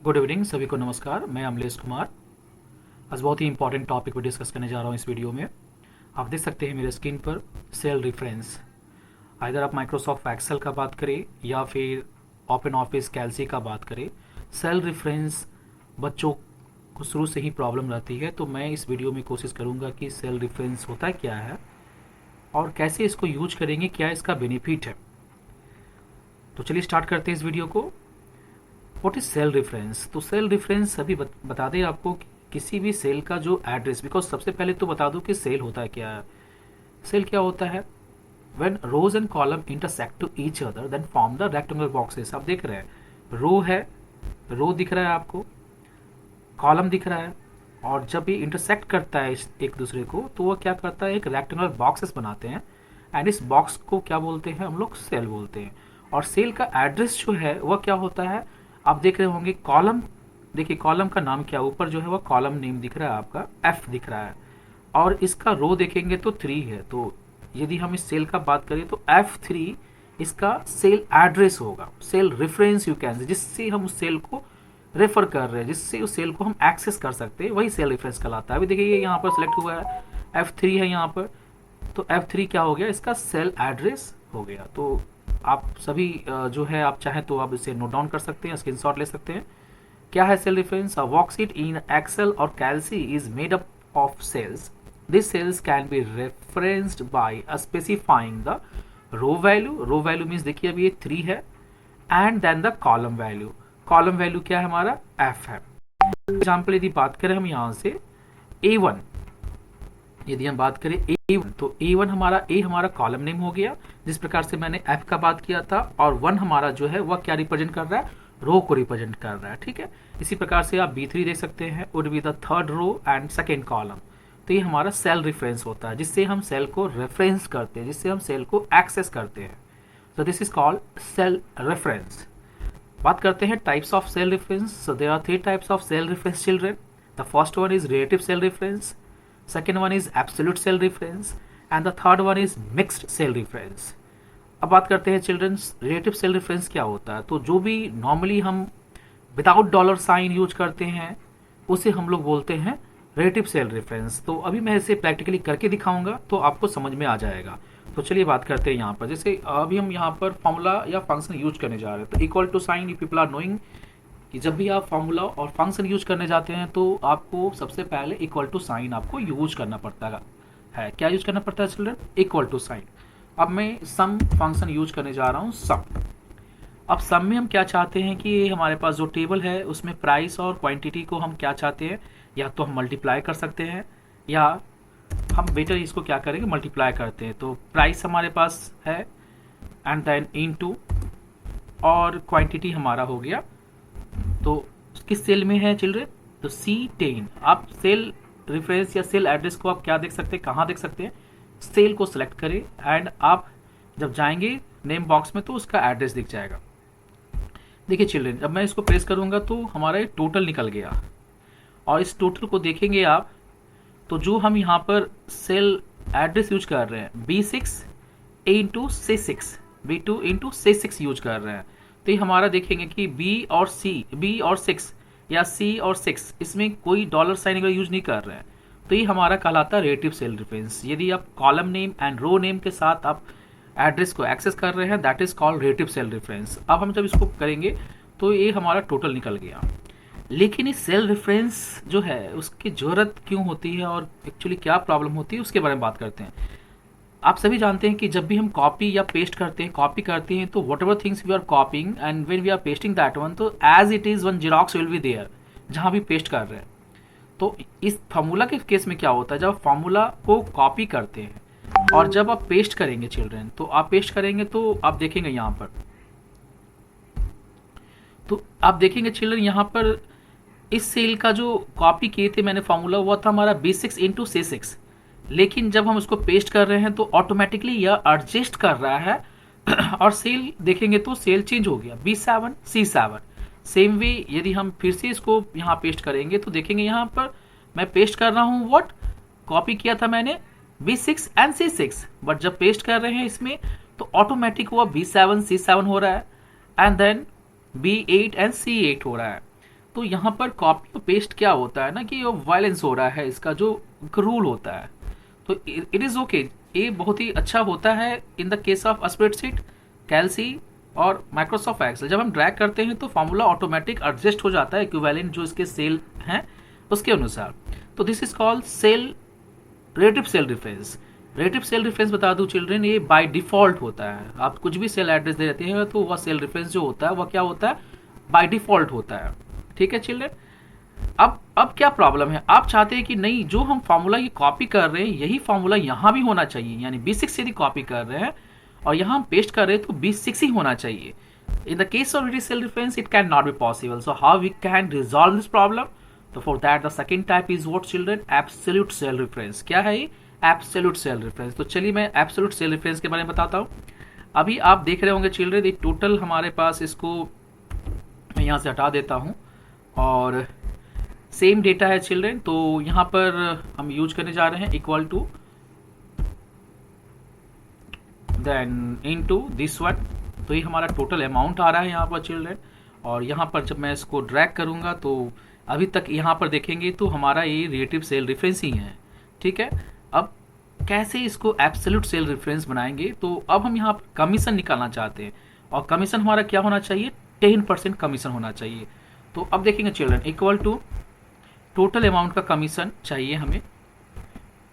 Good evening सभी को नमस्कार। मैं अमलेश कुमार आज बहुत ही इंपॉर्टेंट टॉपिक पर डिस्कस करने जा रहा हूँ इस वीडियो में। आप देख सकते हैं मेरे स्क्रीन पर सेल रेफरेंस। अगर आप माइक्रोसॉफ्ट एक्सेल का बात करें या फिर ओपन ऑफिस कैल्सी का बात करें, सेल रेफरेंस बच्चों को शुरू से ही प्रॉब्लम रहती है। तो मैं इस वीडियो में कोशिश करूँगा कि सेल रेफरेंस होता क्या है और कैसे इसको यूज करेंगे, क्या इसका बेनिफिट है। तो चलिए स्टार्ट करते हैं इस वीडियो को। What is cell reference? तो सेल रेफरेंस अभी बता दें आपको कि किसी भी सेल का जो एड्रेस, बिकॉज सबसे पहले तो बता दूं कि सेल होता है क्या है। सेल क्या होता है? When rows and column intersect to each other then form the rectangular boxes. आप देख रहे हैं रो है, रो दिख रहा है आपको, कॉलम दिख रहा है, और जब ये इंटरसेक्ट करता है एक दूसरे को तो वह क्या करता है, एक रेक्टेंगुलर बॉक्सेस बनाते हैं। एंड इस बॉक्स को क्या बोलते हैं हम लोग? सेल बोलते हैं। और सेल का एड्रेस जो है वह क्या होता है? आप देख रहे होंगे कॉलम, देखिए कॉलम का नाम क्या, ऊपर जो है वह कॉलम नेम दिख रहा है आपका, एफ दिख रहा है। और इसका रो देखेंगे तो 3 है। तो यदि हम इस सेल का बात करें तो F3 इसका सेल एड्रेस होगा, सेल रेफरेंस यू कैन, जिससे हम उस सेल को रेफर कर रहे हैं, जिससे उस सेल को हम एक्सेस कर सकते हैं, वही सेल रेफरेंस कहलाता है। अभी देखिए ये यहाँ पर सिलेक्ट हुआ है, F3 है यहाँ पर, तो F3 क्या हो गया? इसका सेल एड्रेस हो गया। तो आप सभी जो है आप चाहें तो आप इसे नोट डाउन कर सकते हैं, स्क्रीनशॉट ले सकते हैं। क्या है cell reference? Worksheet in Excel और Calc is made up of cells. These cells can be referenced by specifying the row value. Row value means देखिए अभी ये 3 है, and then the column value. Column value क्या है हमारा? F है। Example यदि बात करें हम यहाँ से A1, यदि हम बात करें A1 तो A1 हमारा, A हमारा कॉलम नेम हो गया, जिस प्रकार से मैंने F का बात किया था, और 1 हमारा जो है वह क्या रिप्रेजेंट कर रहा है? रो को रिप्रेजेंट कर रहा है। ठीक है, इसी प्रकार से आप B3 देख सकते हैं, would be the third row and second column. तो ये हमारा सेल रेफरेंस होता है, जिससे हम सेल को रेफरेंस करते हैं, जिससे हम सेल को एक्सेस करते हैं। So this is called cell reference. बात करते हैं types of cell reference. So there are 3 types of cell reference children. The first one is relative cell reference, second one is absolute cell reference, and the third one is mixed cell reference. अब बात करते हैं children's, relative cell reference क्या होता है। तो जो भी नॉर्मली हम विदाउट डॉलर साइन यूज करते हैं उसे हम लोग बोलते हैं रिलेटिव सेल रेफरेंस। तो अभी मैं इसे प्रैक्टिकली करके दिखाऊंगा तो आपको समझ में आ जाएगा। तो चलिए बात करते हैं यहाँ पर। जैसे अभी हम यहाँ पर फॉर्मूला या फंक्शन यूज करने जा रहे हैं, तो equal to sign, you people are knowing कि जब भी आप फॉर्मूला और फंक्शन यूज करने जाते हैं तो आपको सबसे पहले इक्वल टू साइन आपको यूज करना पड़ता है। क्या यूज करना पड़ता है चिल्ड्रन? Equal to sign. अब मैं सम फंक्शन यूज करने जा रहा हूँ, सम। अब सम में हम क्या चाहते हैं कि हमारे पास जो टेबल है उसमें प्राइस और क्वांटिटी को हम क्या चाहते हैं, या तो हम मल्टीप्लाई कर सकते हैं, या हम बेटर इसको क्या करेंगे, मल्टीप्लाई करते हैं। तो प्राइस हमारे पास है एंड देन इनटू, और क्वांटिटी हमारा हो गया, तो किस सेल में है चिल्ड्रन? तो C10। आप सेल रेफरेंस या सेल एड्रेस को आप क्या देख सकते हैं, कहाँ देख सकते हैं? सेल को सिलेक्ट करें एंड आप जब जाएंगे नेम बॉक्स में तो उसका एड्रेस दिख जाएगा। देखिए चिल्ड्रन, जब मैं इसको प्रेस करूंगा तो हमारा एक टोटल निकल गया, और इस टोटल को देखेंगे आप तो जो हम यहाँ पर सेल एड्रेस यूज कर रहे हैं B6 into C6, B2 into C6 use कर रहे हैं। तो ये हमारा देखेंगे कि B और 6 या C और 6 इसमें कोई डॉलर साइन वगैरह यूज नहीं कर रहे हैं। तो ये हमारा कहलाता है रिलेटिव सेल रेफरेंस। यदि आप column name and row name के साथ आप एड्रेस को एक्सेस कर रहे हैं, that is called relative cell reference. अब हम जब इसको करेंगे तो ये हमारा टोटल निकल गया। लेकिन इस सेल रेफरेंस जो है उसकी जरूरत क्यों होती है और एक्चुअली क्या प्रॉब्लम होती है उसके बारे में बात करते हैं। आप सभी जानते हैं कि जब भी हम कॉपी या पेस्ट करते हैं, कॉपी करते हैं, तो whatever things we are copying and when we are pasting that one, तो as it is one xerox will be there जहां भी पेस्ट कर रहे हैं। तो इस फार्मूला के केस में क्या होता है, जब फार्मूला को कॉपी करते हैं और जब आप पेस्ट करेंगे चिल्ड्रन, तो आप पेस्ट करेंगे तो आप देखेंगे यहाँ पर, तो आप देखेंगे चिल्ड्रन यहाँ पर इस सेल का जो कॉपी किए थे मैंने फार्मूला, वो था हमारा B6 इंटू C6। लेकिन जब हम उसको पेस्ट कर रहे हैं तो ऑटोमेटिकली यह एडजस्ट कर रहा है और सेल देखेंगे तो सेल चेंज हो गया B7 C7। सेम वे यदि हम फिर से इसको यहाँ पेस्ट करेंगे तो देखेंगे यहाँ पर मैं पेस्ट कर रहा हूँ व्हाट, कॉपी किया था मैंने B6 एंड C6, बट जब पेस्ट कर रहे हैं इसमें तो ऑटोमेटिक हुआ B7 C7 हो रहा है and then B8 and C8 हो रहा है। तो यहाँ पर कॉपी और पेस्ट क्या होता है ना कि वायलेंस हो रहा है, इसका जो रूल होता है। तो इट इज़ ओके, ये बहुत ही अच्छा होता है in the case of spreadsheet, Calc और माइक्रोसॉफ्ट एक्सेल। जब हम ड्रैग करते हैं तो फॉर्मूला ऑटोमेटिक एडजस्ट हो जाता है इक्विवेलेंट जो इसके सेल हैं उसके अनुसार। तो this is called cell relative cell reference. Relative cell reference बता दूं चिल्ड्रन, ये बाय डिफॉल्ट होता है। आप कुछ भी सेल एड्रेस दे देते हैं तो वह सेल रेफरेंस जो होता है वह क्या होता है, बाय डिफॉल्ट होता है। ठीक है चिल्ड्रन। अब क्या प्रॉब्लम है, आप चाहते हैं कि नहीं जो हम फॉर्मूला ये कॉपी कर रहे हैं यही फॉर्मूला यहाँ भी होना चाहिए, यानी B6 से यदि कॉपी कर रहे हैं और यहाँ हम पेस्ट कर रहे हैं तो B6 ही होना चाहिए। In the case of ready cell reference, it cannot be possible. So how we can resolve this problem? So for that, the second type is what children? Absolute cell reference. क्या है ये? Absolute cell reference. तो चलिए मैं absolute cell reference के बारे में बताता हूँ। अभी आप देख रहे होंगे चिल्ड्रन, ये टोटल हमारे पास, इसको मैं यहाँ से हटा देता हूँ और सेम डेटा है चिल्ड्रन। तो यहाँ पर हम यूज करने जा रहे हैं equal to then into this one. तो ये हमारा टोटल अमाउंट आ रहा है यहाँ पर चिल्ड्रन। और यहाँ पर जब मैं इसको ड्रैग करूँगा तो अभी तक यहाँ पर देखेंगे तो हमारा ये रिलेटिव सेल रेफरेंस ही है। ठीक है। अब कैसे इसको एब्सोल्यूट सेल रेफरेंस बनाएंगे, तो अब हम यहाँ पर कमीशन निकालना चाहते हैं और कमीशन हमारा क्या होना चाहिए, 10% कमीशन होना चाहिए। तो अब देखेंगे children equal to total amount का कमीशन चाहिए हमें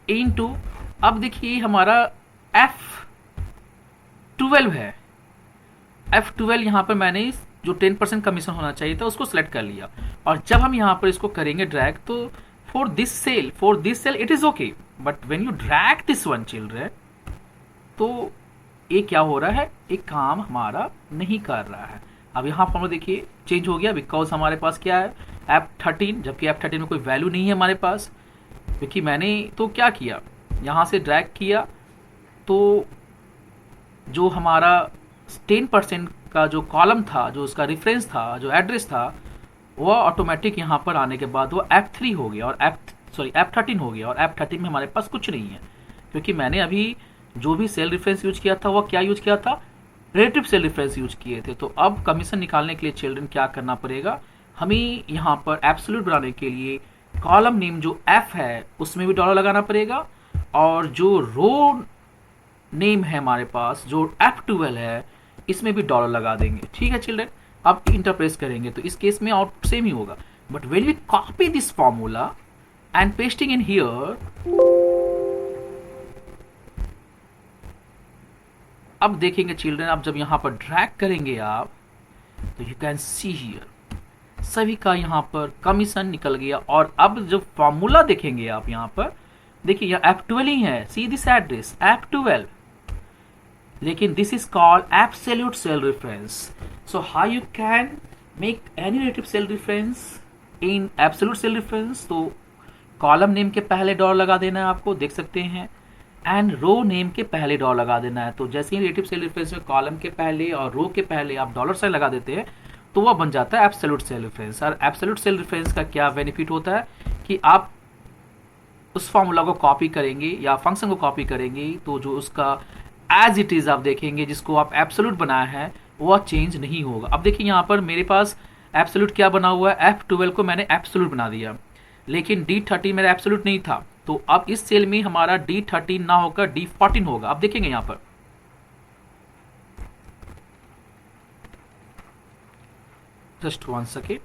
इनटू, अब देखिए हमारा F12 है। F12 यहाँ पर मैंने जो 10% कमीशन होना चाहिए था उसको सेलेक्ट कर लिया और जब हम यहाँ पर इसको करेंगे ड्रैग तो for this cell it is okay, but when you drag this one children तो ये क्या हो रहा है, एक काम हमारा नहीं कर रहा है। अब यहाँ फॉर्मूला देखिए चेंज हो गया बिकॉज हमारे पास क्या है F13, जबकि F13 में कोई वैल्यू नहीं है हमारे पास। क्योंकि मैंने तो क्या किया, यहाँ से ड्रैग किया तो जो हमारा 10% का जो कॉलम था, जो उसका रेफरेंस था, जो एड्रेस था, वह ऑटोमेटिक यहाँ पर आने के बाद वो F3 हो गया और F13 हो गया और F13 में हमारे पास कुछ नहीं है क्योंकि मैंने अभी जो भी सेल रेफरेंस यूज किया था वह क्या यूज किया था, रिलेटिव सेल रेफरेंस यूज किए थे। तो अब कमीशन निकालने के लिए चिल्ड्रन क्या करना पड़ेगा, हमें यहाँ पर एब्सोल्यूट बनाने के लिए कॉलम नेम जो F है उसमें भी डॉलर लगाना पड़ेगा और जो रो नेम है हमारे पास जो F12 है इसमें भी डॉलर लगा देंगे। ठीक है चिल्ड्रन। अब इंटरप्रेस करेंगे तो इस केस में आउटपुट सेम ही होगा, but when we copy this formula and pasting in here, अब देखेंगे चिल्ड्रन, अब जब यहां पर ड्रैग करेंगे आप तो यू कैन सी हियर सभी का यहां पर कमीशन निकल गया। और अब जब फॉर्मूला देखेंगे आप यहां पर देखिए यह F12 ही है, सी दिस एड्रेस F12, लेकिन this is called absolute cell reference. So how you can make any relative cell reference in absolute cell reference, तो कॉलम नेम के पहले डॉलर लगा देना है आपको, देख सकते हैं, एंड रो नेम के पहले डॉलर लगा देना है। तो जैसे ही रिलेटिव सेल रेफरेंस में कॉलम के पहले और रो के पहले आप डॉलर साइन लगा देते हैं तो वह बन जाता है एब्सोल्यूट सेल रेफरेंस। और एब्सोल्यूट सेल रेफरेंस का क्या बेनिफिट होता है कि आप उस फॉर्मूला को कॉपी करेंगे या फंक्शन को कॉपी करेंगे तो जो उसका एज इट इज आप देखेंगे जिसको आप एब्सोल्यूट बनाया है वह चेंज नहीं होगा। अब देखिए यहाँ पर मेरे पास एब्सोल्यूट क्या बना हुआ है, F12 को मैंने एब्सोल्यूट बना दिया, लेकिन D13 मेरा एब्सोल्यूट नहीं था। तो अब इस सेल में हमारा D13 ना होकर D14 होगा। अब देखेंगे यहाँ पर जस्ट वन सेकेंड,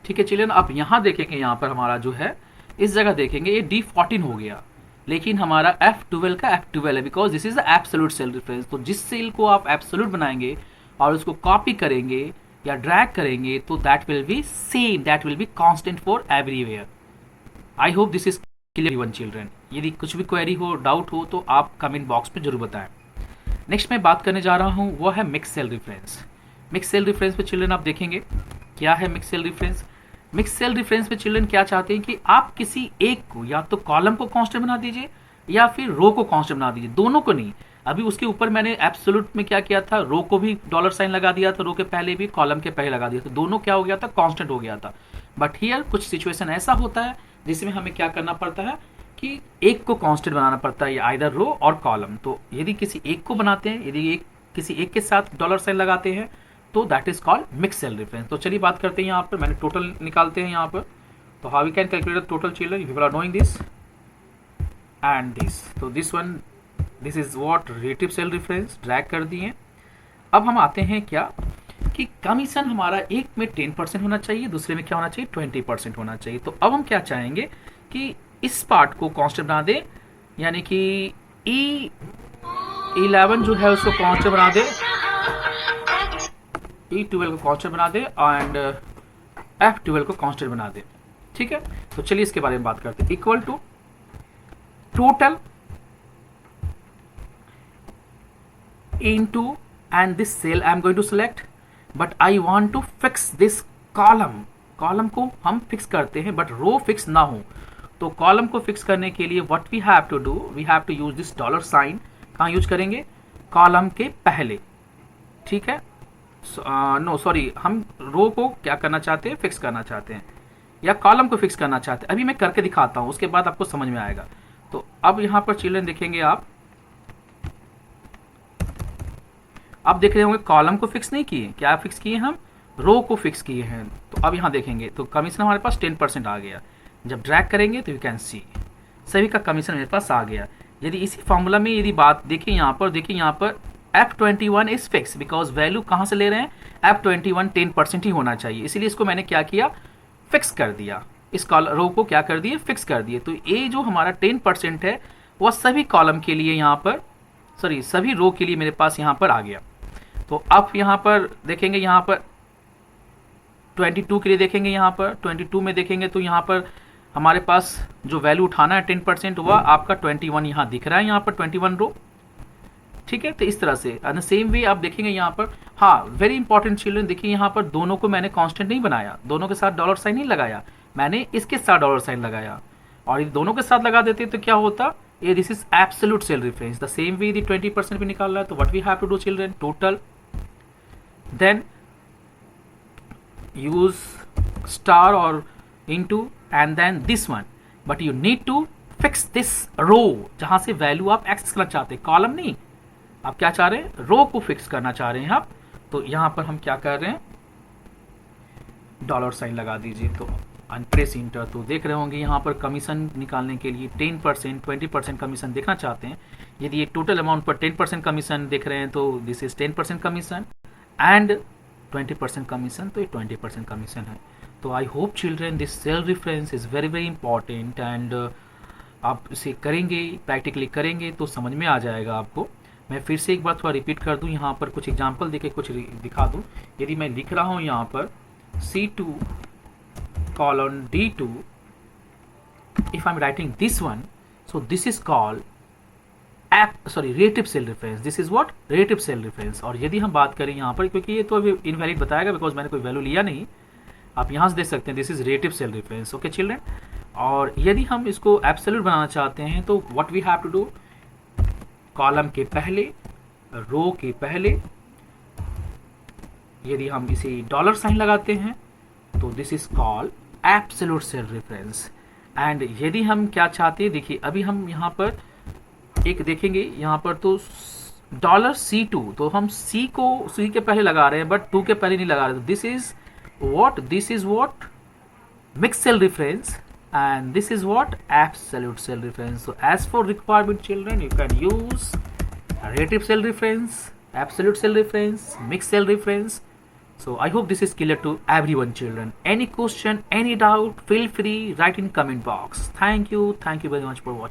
ठीक है चिल्ड्रन। आप यहाँ देखेंगे यहाँ पर हमारा जो है इस जगह देखेंगे ये D14 हो गया, लेकिन हमारा F12 का F12 है because this is the absolute cell reference. तो जिस सेल को आप एब्सोल्यूट बनाएंगे और उसको कॉपी करेंगे या ड्रैग करेंगे तो that will be same, that will be constant for everywhere. I hope this is clear one children. यदि कुछ भी क्वेरी हो, डाउट हो तो आप कमेंट बॉक्स में जरूर बताएं। नेक्स्ट मैं बात करने जा रहा हूँ वो है mix cell reference. Mix cell reference पे चिल्ड्रन आप देखेंगे क्या है mix cell reference. Mix cell reference पे चिल्ड्रन क्या चाहते हैं कि आप किसी एक को या तो कॉलम को कांस्टेंट बना दीजिए या फिर रो को कांस्टेंट बना दीजिए, दोनों को नहीं। अभी उसके ऊपर मैंने एब्सोल्यूट में क्या किया था, रो को भी डॉलर साइन लगा दिया था, रो के पहले भी कॉलम के पहले लगा दिया था, दोनों क्या हो गया था, कांस्टेंट हो गया था। बट हियर कुछ सिचुएशन ऐसा होता है जिसमें हमें क्या करना पड़ता है कि एक को कांस्टेंट बनाना पड़ता है, आइदर रो और कॉलम। तो यदि किसी एक को बनाते हैं, यदि एक किसी एक के साथ डॉलर साइन लगाते हैं, तो that is called mix cell reference. तो चलिए बात करते हैं यहाँ पर, मैंने टोटल निकालते हैं यहाँ पर। तो how we can calculate the total children, people are knowing this and this. तो this one, this is what relative cell reference, drag कर दिए। अब हम आते हैं क्या कि कमीशन हमारा एक में 10% होना चाहिए, दूसरे में क्या होना चाहिए, 20% होना चाहिए। तो अब हम क्या चाहेंगे कि इस पार्ट को कांस्टेंट बना दे, यानी कि E11 जो है उसको कांस्टेंट बना दे, E12 को कांस्टेंट बना दे एंड F12 को कांस्टेंट बना दे। ठीक है, तो चलिए इसके बारे में बात करते हैं। Equal to total into and this cell I am going to select, but I want to fix this column। Column को हम फिक्स करते हैं बट रो फिक्स ना हो। तो कॉलम को फिक्स करने के लिए what we have to do, we have to use this dollar sign. कहाँ यूज करेंगे, कॉलम के पहले। ठीक है, नो सॉरी, हम रो को क्या करना चाहते हैं, फिक्स करना चाहते हैं, या कॉलम को फिक्स करना चाहते हैं। अभी मैं करके दिखाता हूँ, उसके बाद आपको समझ में आएगा। तो अब यहाँ पर चिल्ड्रन देखेंगे आप देख रहे होंगे कॉलम को फिक्स नहीं किए, क्या फिक्स किए, हम रो को फिक्स किए हैं। तो अब यहाँ देखेंगे तो कमीशन हमारे पास 10% आ गया। जब ड्रैग करेंगे तो यू कैन सी सभी का कमीशन मेरे पास आ गया। यदि इसी फॉर्मूला में यदि बात देखिए यहाँ पर F21 is fix, because value कहाँ से ले रहे हैं, F21 10% ही होना चाहिए, इसीलिए इसको मैंने क्या किया, फिक्स कर दिया। इस रो को क्या कर दिए, फिक्स कर दिए। तो ये जो हमारा 10% है वह सभी कॉलम के लिए यहाँ पर, सॉरी सभी रो के लिए मेरे पास यहाँ पर आ गया। तो अब यहाँ पर देखेंगे, यहाँ पर 22 के लिए देखेंगे, यहाँ पर 22 में देखेंगे तो यहाँ पर हमारे पास जो वैल्यू उठाना है 10% हुआ आपका 21 यहाँ दिख रहा है, यहाँ पर 21 रो। ठीक है, तो इस तरह से एंड सेम वे आप देखेंगे यहाँ पर, हाँ वेरी इंपॉर्टेंट चिल्ड्रन, देखिए यहाँ पर दोनों को मैंने कांस्टेंट नहीं बनाया, दोनों के साथ डॉलर साइन नहीं लगाया, मैंने इसके साथ डॉलर साइन लगाया। और यदि दोनों के साथ लगा देते तो क्या होता, ये this is absolute cell reference. The same way यदि 20% भी निकाल रहा है तो what we have to do children, total, then use star or into and then this one, but you need to fix this row जहां से value आप access करना चाहते हैं, कॉलम नहीं, आप क्या चाह रहे हैं, रो को फिक्स करना चाह रहे हैं आप। तो यहां पर हम क्या कर रहे हैं, डॉलर साइन लगा दीजिए, तो प्रेस इंटर। तो देख रहे होंगे यहाँ पर कमीशन निकालने के लिए 10% 20% कमीशन देखना चाहते हैं। यदि ये टोटल अमाउंट पर 10% कमीशन देख रहे हैं तो this is 10% commission and 20% commission, तो ये 20% कमीशन है। तो I hope children this cell reference is very very important and आप इसे करेंगे, प्रैक्टिकली करेंगे तो समझ में आ जाएगा आपको। मैं फिर से एक बार थोड़ा रिपीट कर दूं, यहाँ पर कुछ एग्जांपल देके कुछ दिखा दूं। यदि मैं लिख रहा हूँ यहाँ पर C2 colon D2, if I'm writing this one, so this is called relative cell reference। this is what, relative cell reference। और यदि हम बात करें यहाँ पर, क्योंकि ये तो अभी इनवैलिड बताएगा बिकॉज मैंने कोई वैल्यू लिया नहीं, आप यहाँ से देख सकते हैं this is relative cell reference। Okay children, और यदि हम इसको एब्सोल्यूट बनाना चाहते हैं तो what we have to do, column के पहले, रो के पहले यदि हम इसे डॉलर साइन लगाते हैं तो this is called absolute cell reference. And यदि हम क्या चाहते हैं, देखिए अभी हम यहाँ पर एक देखेंगे, यहाँ पर तो $C2, तो हम C को C के पहले लगा रहे हैं बट 2 के पहले नहीं लगा रहे। तो this is what mix cell reference and this is what, absolute cell reference। so as for requirement children, you can use relative cell reference, absolute cell reference, mixed cell reference। so I hope this is clear to everyone children। any question, any doubt, feel free, write in comment box। thank you very much for watching।